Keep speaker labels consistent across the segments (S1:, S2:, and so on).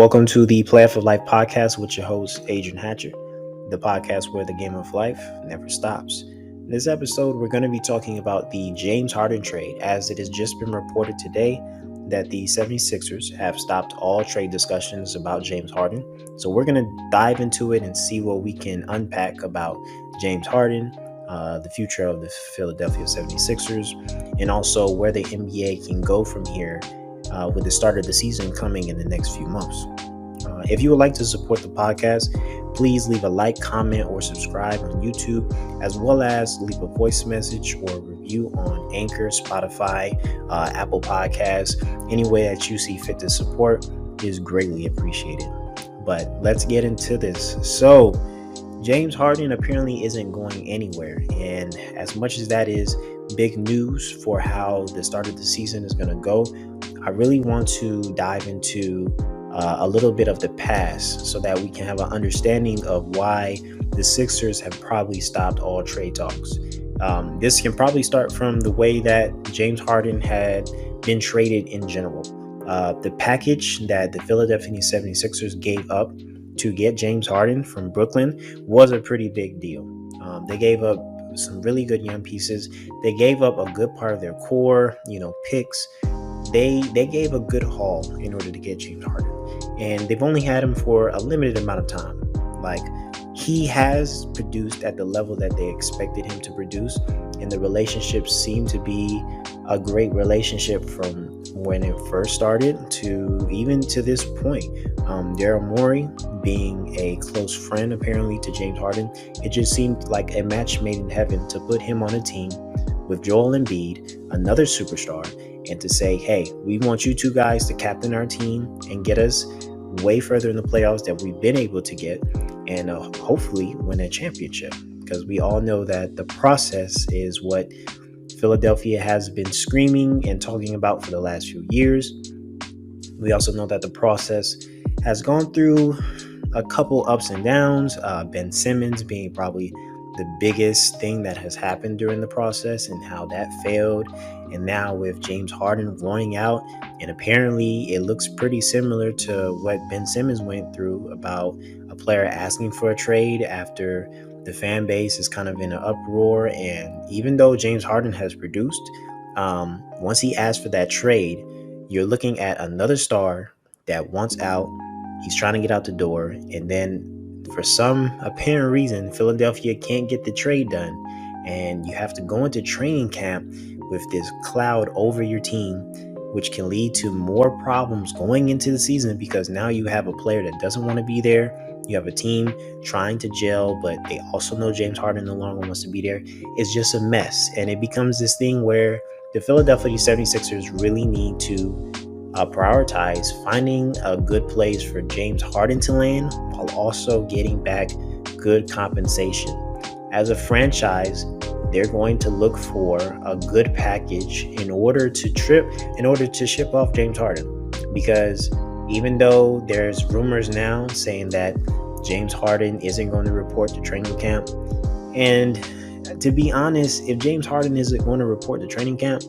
S1: Welcome to the Playoff of Life podcast with your host, Adrian Hatcher, the podcast where the game of life never stops. In this episode, we're going to be talking about the James Harden trade, as it has just been reported today that the 76ers have stopped all trade discussions about James Harden. So we're going to dive into it and see what we can unpack about James Harden, the future of the Philadelphia 76ers, and also where the NBA can go from here with the start of the season coming in the next few months. If you would like to support the podcast, please leave a like, comment, or subscribe on YouTube, as well as leave a voice message or review on Anchor, Spotify, Apple Podcasts. Any way that you see fit to support is greatly appreciated. But let's get into this. So, James Harden apparently isn't going anywhere, and as much as that is big news for how the start of the season is going to go, I really want to dive into a little bit of the past so that we can have an understanding of why the Sixers have probably stopped all trade talks. This can probably start from the way that James Harden had been traded in general. The package that the Philadelphia 76ers gave up to get James Harden from Brooklyn was a pretty big deal. They gave up some really good young pieces. They gave up a good part of their core, picks. They gave a good haul in order to get James Harden, and they've only had him for a limited amount of time. Like, he has produced at the level that they expected him to produce, and the relationships seem to be a great relationship from when it first started to even to this point. Daryl Morey being a close friend apparently to James Harden, it just seemed like a match made in heaven to put him on a team with Joel Embiid, another superstar, and to say, hey, we want you two guys to captain our team and get us way further in the playoffs than we've been able to get, and hopefully win a championship, because we all know that the process is what Philadelphia has been screaming and talking about for the last few years. We also know that the process has gone through a couple ups and downs, Ben Simmons being probably the biggest thing that has happened during the process and how that failed. And now with James Harden wanting out, and apparently it looks pretty similar to what Ben Simmons went through about a player asking for a trade after the fan base is kind of in an uproar. And even though James Harden has produced, once he asked for that trade, you're looking at another star that wants out. He's trying to get out the door, and then for some apparent reason, Philadelphia can't get the trade done, and you have to go into training camp with this cloud over your team, which can lead to more problems going into the season, because now you have a player that doesn't want to be there. You have a team trying to gel, but they also know James Harden no longer wants to be there. It's just a mess, and it becomes this thing where the Philadelphia 76ers really need to prioritize finding a good place for James Harden to land while also getting back good compensation. As a franchise, they're going to look for a good package in order to ship off James Harden, because even though there's rumors now saying that James Harden isn't going to report to training camp, and to be honest, if James Harden isn't going to report to training camp,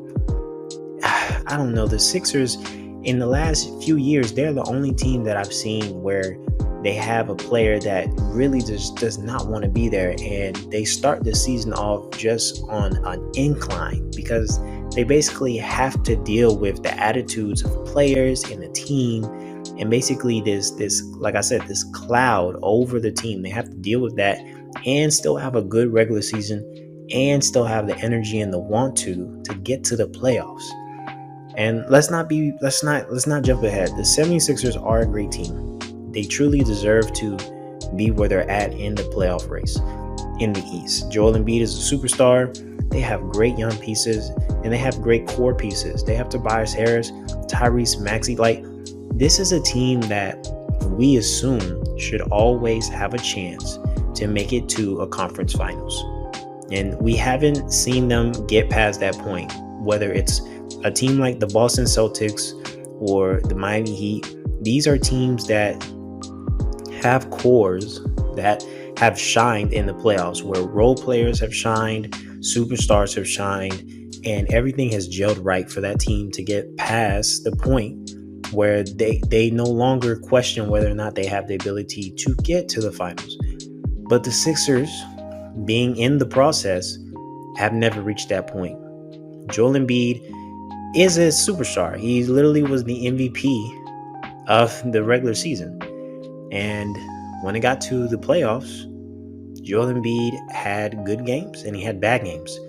S1: I don't know. The Sixers, in the last few years, they're the only team that I've seen where they have a player that really just does not want to be there, and they start the season off just on an incline, because they basically have to deal with the attitudes of players and the team, and basically this like I said, this cloud over the team. They have to deal with that and still have a good regular season and still have the energy and the want to get to the playoffs. And let's not jump ahead. The 76ers are a great team. They truly deserve to be where they're at in the playoff race in the East. Joel Embiid is a superstar. They have great young pieces, and they have great core pieces. They have Tobias Harris, Tyrese Maxey. Like, this is a team that we assume should always have a chance to make it to a conference finals. And we haven't seen them get past that point, whether it's a team like the Boston Celtics or the Miami Heat. These are teams that have cores that have shined in the playoffs, where role players have shined, superstars have shined, and everything has gelled right for that team to get past the point where they no longer question whether or not they have the ability to get to the finals. But the Sixers, being in the process, have never reached that point. Joel Embiid is a superstar. He literally was the MVP of the regular season. And when it got to the playoffs, Joel Embiid had good games and he had bad games.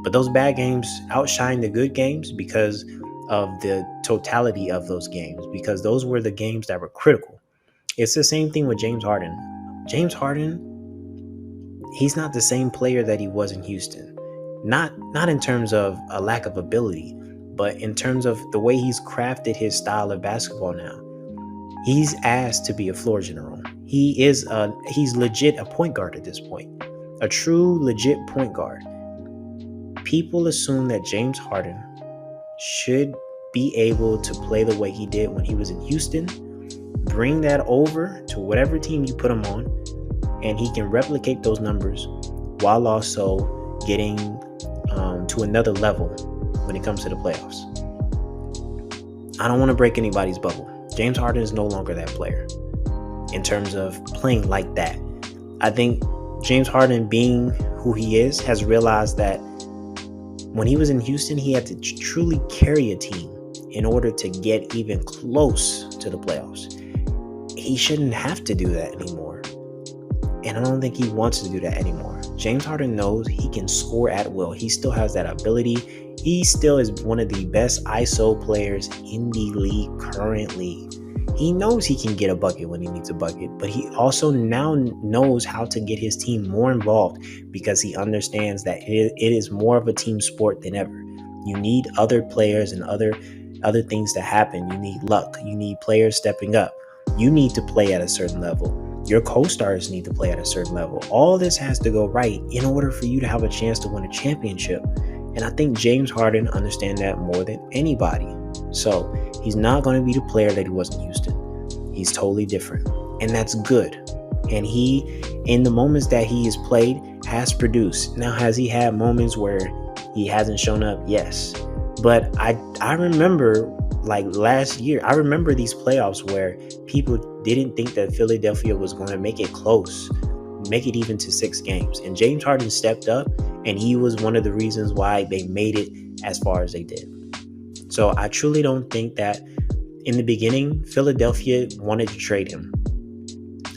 S1: But those bad games outshined the good games because of the totality of those games, because those were the games that were critical. It's the same thing with James Harden. James Harden, he's not the same player that he was in Houston. Not in terms of a lack of ability, but in terms of the way he's crafted his style of basketball now. He's asked to be a floor general. He's legit a point guard at this point. A true legit point guard. People assume that James Harden should be able to play the way he did when he was in Houston, bring that over to whatever team you put him on, and he can replicate those numbers while also getting to another level when it comes to the playoffs. I don't want to break anybody's bubble. James Harden is no longer that player in terms of playing like that. I think James Harden, being who he is, has realized that when he was in Houston, he had to truly carry a team in order to get even close to the playoffs. He shouldn't have to do that anymore. And I don't think he wants to do that anymore. James Harden knows he can score at will. He still has that ability. He still is one of the best ISO players in the league currently. He knows he can get a bucket when he needs a bucket, but he also now knows how to get his team more involved because he understands that it is more of a team sport than ever. You need other players and other things to happen. You need luck. You need players stepping up. You need to play at a certain level. Your co-stars need to play at a certain level. All this has to go right in order for you to have a chance to win a championship. And I think James Harden understands that more than anybody. So he's not going to be the player that he was in Houston. He's totally different. And that's good. And he, in the moments that he has played, has produced. Now, has he had moments where he hasn't shown up? Yes. But I remember, like last year, I remember these playoffs where people didn't think that Philadelphia was going to make it close, make it even to 6 games. And James Harden stepped up, and he was one of the reasons why they made it as far as they did. So I truly don't think that in the beginning, Philadelphia wanted to trade him.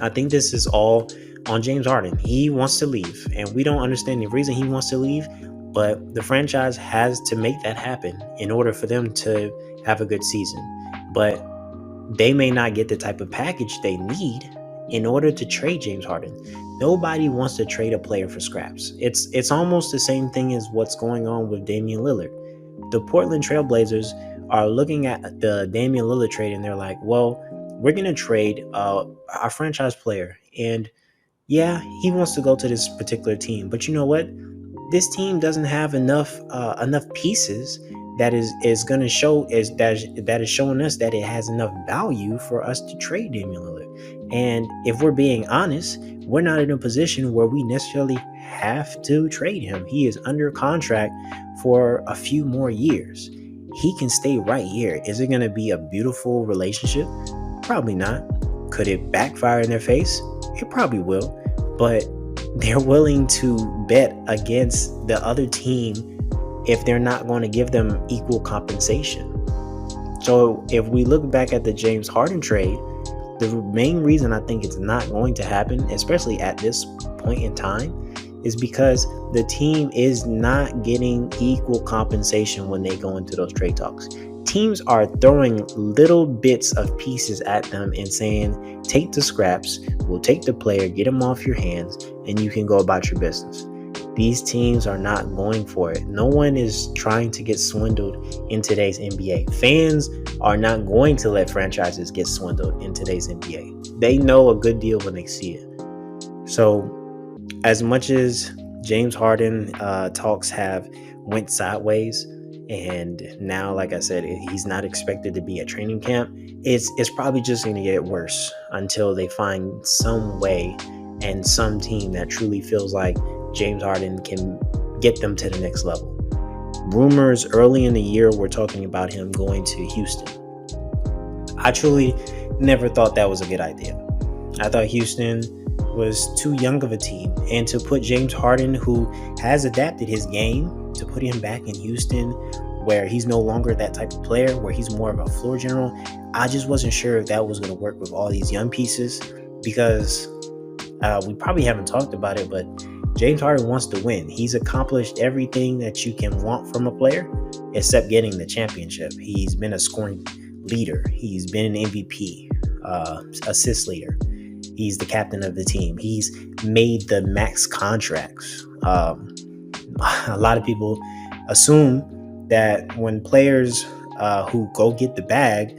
S1: I think this is all on James Harden. He wants to leave, and we don't understand the reason he wants to leave, but the franchise has to make that happen in order for them to have a good season. But they may not get the type of package they need in order to trade James Harden. Nobody wants to trade a player for scraps. It's almost the same thing as what's going on with Damian Lillard. The Portland Trailblazers are looking at the Damian Lillard trade and they're like, well, we're going to trade our franchise player. And yeah, he wants to go to this particular team. But you know what? This team doesn't have enough pieces that is going to show that is showing us that it has enough value for us to trade Damian Lillard. And if we're being honest, we're not in a position where we necessarily have to trade him. He is under contract for a few more years. He can stay right here. Is it going to be a beautiful relationship? Probably not. Could it backfire in their face? It probably will. But they're willing to bet against the other team if they're not going to give them equal compensation. So if we look back at the James Harden trade, the main reason I think it's not going to happen, especially at this point in time, is because the team is not getting equal compensation when they go into those trade talks. Teams are throwing little bits of pieces at them and saying, take the scraps, we'll take the player, get him off your hands, and you can go about your business. These teams are not going for it. No one is trying to get swindled in today's NBA. Fans are not going to let franchises get swindled in today's NBA. They know a good deal when they see it. So as much as James Harden talks have went sideways, and now, like I said, he's not expected to be at training camp, it's probably just going to get worse until they find some way and some team that truly feels like James Harden can get them to the next level. Rumors early in the year were talking about him going to Houston. I truly never thought that was a good idea. I thought Houston was too young of a team, and to put James Harden, who has adapted his game, to put him back in Houston where he's no longer that type of player, where he's more of a floor general, I just wasn't sure if that was going to work with all these young pieces, because we probably haven't talked about it, but James Harden wants to win. He's accomplished everything that you can want from a player except getting the championship. He's been a scoring leader. He's been an MVP, assist leader. He's the captain of the team. He's made the max contracts. A lot of people assume that when players who go get the bag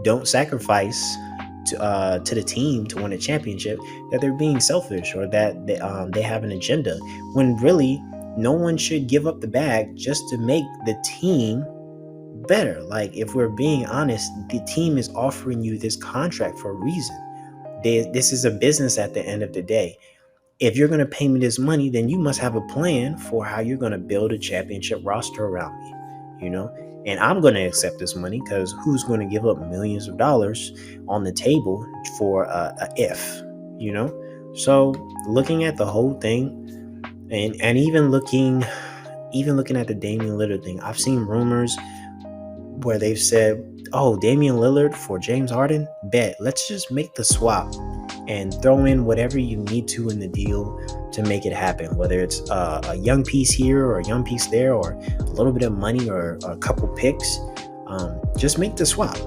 S1: don't sacrifice to the team to win a championship, that they're being selfish, or that they have an agenda, when really no one should give up the bag just to make the team better. Like, if we're being honest, the team is offering you this contract for a reason. This is a business at the end of the day. If you're going to pay me this money, then you must have a plan for how you're going to build a championship roster around me, and I'm going to accept this money, because who's going to give up millions of dollars on the table for a if, So looking at the whole thing, and even looking at the Damian Lillard thing, I've seen rumors where they've said, oh, Damian Lillard for James Harden, bet, let's just make the swap and throw in whatever you need to in the deal to make it happen, whether it's a young piece here or a young piece there, or a little bit of money or a couple picks. Just make the swap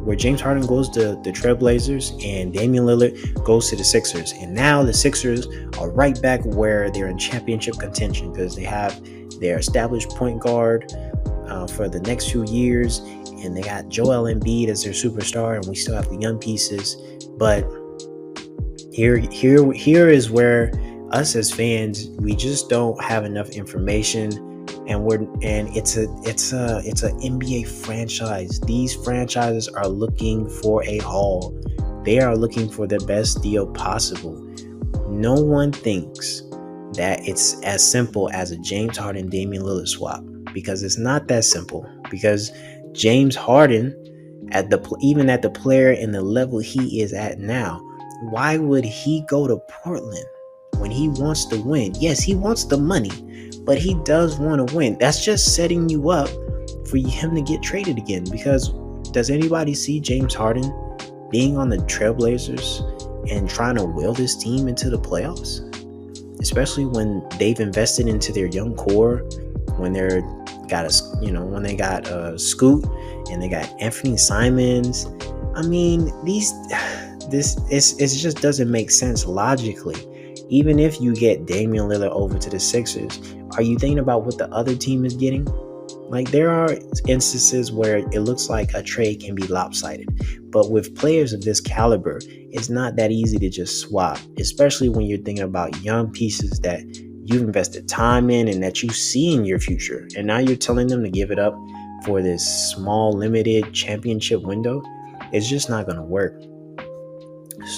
S1: where James Harden goes to the Trailblazers and Damian Lillard goes to the Sixers. And now the Sixers are right back where they're in championship contention, because they have their established point guard for the next few years, and they got Joel Embiid as their superstar, and we still have the young pieces. But here is where us as fans, we just don't have enough information, and it's a NBA franchise. These franchises are looking for a haul. They are looking for the best deal possible. No one thinks that it's as simple as a James Harden Damian Lillard swap, because it's not that simple. Because James Harden, even at the player and the level he is at now, why would he go to Portland when he wants to win? Yes, he wants the money, but he does want to win. That's just setting you up for him to get traded again. Because does anybody see James Harden being on the Trailblazers and trying to will this team into the playoffs? Especially when they've invested into their young core, when they got Scoot and they got Anthony Simons. I mean, it just doesn't make sense logically. Even if you get Damian Lillard over to the Sixers, are you thinking about what the other team is getting? Like, there are instances where it looks like a trade can be lopsided. But with players of this caliber, it's not that easy to just swap, especially when you're thinking about young pieces that you've invested time in and that you see in your future. And now you're telling them to give it up for this small, limited championship window. It's just not going to work.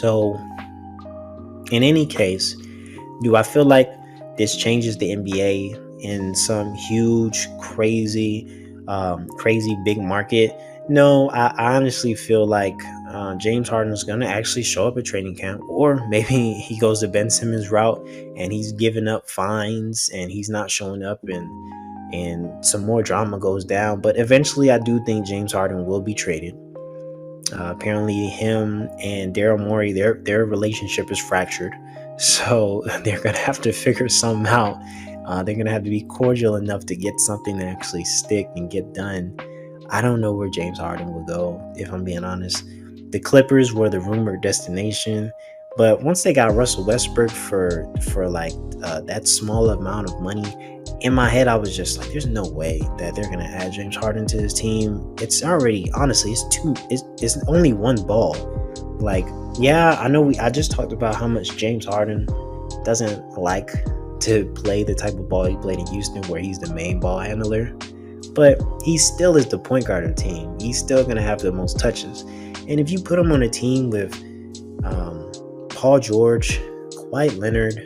S1: So, in any case, do I feel like this changes the NBA in some huge, crazy big market? No, I honestly feel like James Harden is going to actually show up at training camp, or maybe he goes the Ben Simmons route and he's giving up fines and he's not showing up, and some more drama goes down. But eventually, I do think James Harden will be traded. Apparently, him and Daryl Morey, their relationship is fractured, so they're gonna have to figure something out. They're gonna have to be cordial enough to get something to actually stick and get done. I don't know where James Harden will go, if I'm being honest. The Clippers were the rumored destination, but once they got Russell Westbrook for that small amount of money, in my head I was just like, there's no way that they're gonna add James Harden to this team. It's already, honestly, it's only one ball. Like, yeah, I know I just talked about how much James Harden doesn't like to play the type of ball he played in Houston, where he's the main ball handler, but he still is the point guard of the team. He's still gonna have the most touches. And if you put him on a team with Paul George, Kawhi Leonard,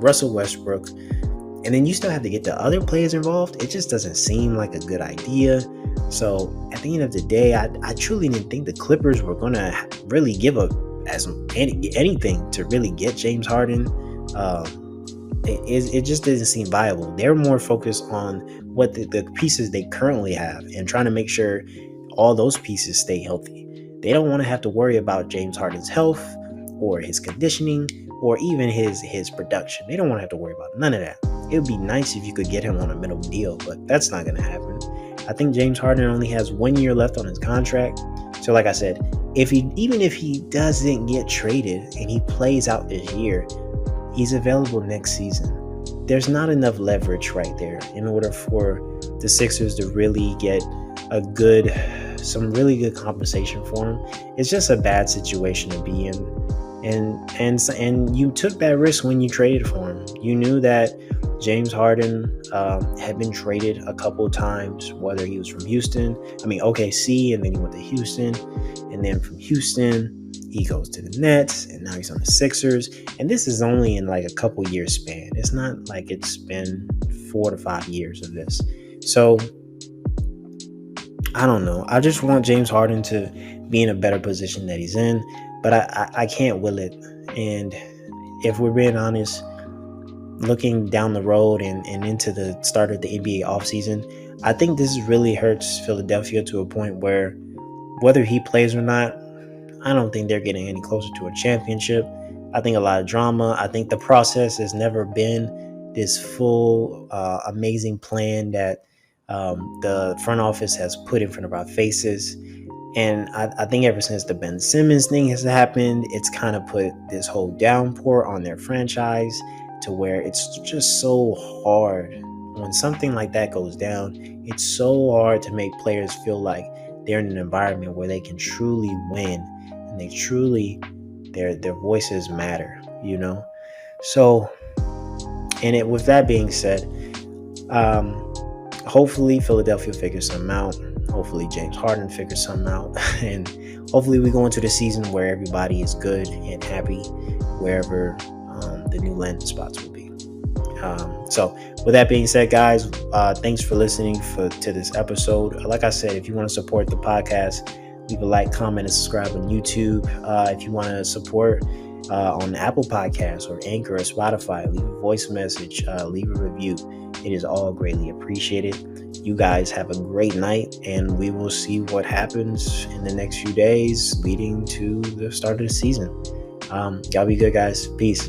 S1: Russell Westbrook, and then you still have to get the other players involved, it just doesn't seem like a good idea. So at the end of the day, I truly didn't think the Clippers were going to really give up anything to really get James Harden. It just didn't seem viable. They're more focused on what the pieces they currently have and trying to make sure all those pieces stay healthy. They don't want to have to worry about James Harden's health or his conditioning or even his production. They don't want to have to worry about none of that. It would be nice if you could get him on a minimum deal, but that's not going to happen. I think James Harden only has 1 year left on his contract. So like I said, even if he doesn't get traded and he plays out this year, he's available next season. There's not enough leverage right there in order for the Sixers to really get some really good compensation for him. It's just a bad situation to be in. And you took that risk when you traded for him. You knew that James Harden had been traded a couple of times, whether he was from OKC, and then he went to Houston, and then from Houston he goes to the Nets, and now he's on the Sixers. And this is only in like a couple years span. It's not like it's been 4 to 5 years of this. So I don't know. I just want James Harden to be in a better position that he's in, but I can't will it. And if we're being honest, looking down the road and into the start of the NBA offseason, I think this really hurts Philadelphia to a point where whether he plays or not, I don't think they're getting any closer to a championship. I think a lot of drama. I think the process has never been this full, amazing plan that the front office has put in front of our faces. And I think ever since the Ben Simmons thing has happened, it's kind of put this whole downpour on their franchise to where it's just so hard. When something like that goes down, it's so hard to make players feel like they're in an environment where they can truly win and they truly, their voices matter, you know? So, with that being said, hopefully Philadelphia figures something out. Hopefully James Harden figures something out. And hopefully we go into the season where everybody is good and happy wherever the new landing spots will be. So with that being said, guys, thanks for listening to this episode. Like I said, if you want to support the podcast, leave a like, comment, and subscribe on YouTube. If you want to support on Apple Podcasts or Anchor or Spotify, leave a voice message, leave a review. It is all greatly appreciated. You guys have a great night, and we will see what happens in the next few days leading to the start of the season. Y'all be good, guys. Peace.